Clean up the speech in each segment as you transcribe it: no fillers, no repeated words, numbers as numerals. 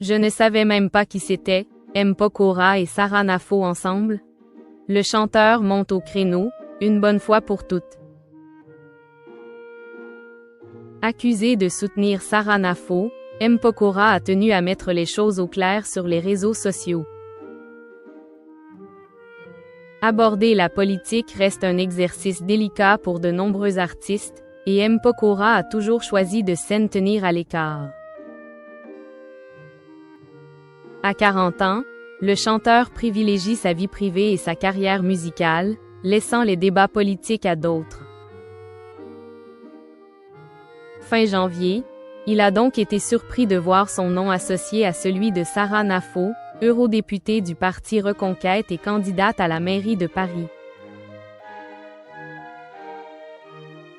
Je ne savais même pas qui c'était, M. Pokora et Sarah Nafo ensemble. Le chanteur monte au créneau, une bonne fois pour toutes. Accusé de soutenir Sarah Nafo, M. Pokora a tenu à mettre les choses au clair sur les réseaux sociaux. Aborder la politique reste un exercice délicat pour de nombreux artistes, et M. Pokora a toujours choisi de s'en tenir à l'écart. À 40 ans, le chanteur privilégie sa vie privée et sa carrière musicale, laissant les débats politiques à d'autres. Fin janvier, il a donc été surpris de voir son nom associé à celui de Sarah Nafo, eurodéputée du Parti Reconquête et candidate à la mairie de Paris.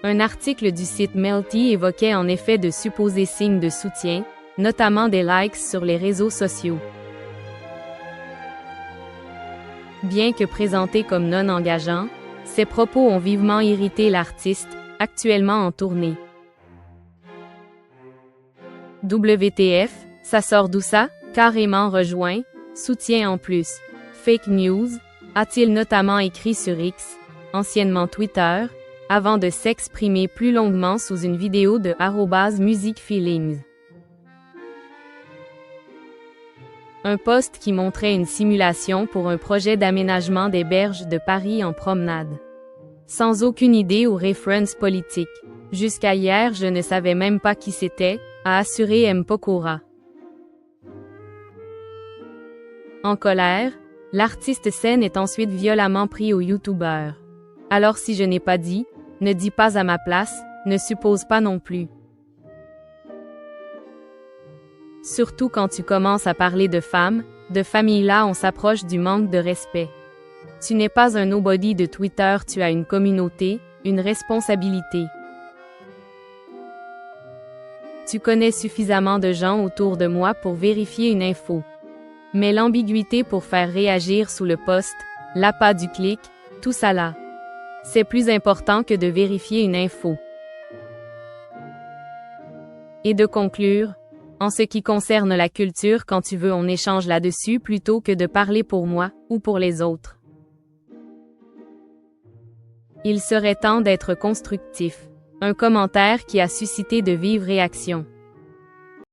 Un article du site Melty évoquait en effet de supposés signes de soutien, notamment des likes sur les réseaux sociaux. Bien que présentés comme non engageants, ces propos ont vivement irrité l'artiste, actuellement en tournée. WTF, ça sort d'où ça? Carrément rejoint, soutien en plus. Fake news, a-t-il notamment écrit sur X, anciennement Twitter, avant de s'exprimer plus longuement sous une vidéo de @musicfeelings. Un post qui montrait une simulation pour un projet d'aménagement des berges de Paris en promenade. Sans aucune idée ou référence politique. Jusqu'à hier, je ne savais même pas qui c'était, a assuré M. Pokora. En colère, l'artiste scène est ensuite violemment pris au YouTuber. Alors si je n'ai pas dit, ne dis pas à ma place, ne suppose pas non plus. Surtout quand tu commences à parler de femmes, de famille là on s'approche du manque de respect. Tu n'es pas un nobody de Twitter, tu as une communauté, une responsabilité. Tu connais suffisamment de gens autour de moi pour vérifier une info. Mais l'ambiguïté pour faire réagir sous le post, l'appât du clic, tout ça là. C'est plus important que de vérifier une info. Et de conclure, en ce qui concerne la culture, quand tu veux on échange là-dessus plutôt que de parler pour moi, ou pour les autres. Il serait temps d'être constructif. Un commentaire qui a suscité de vives réactions.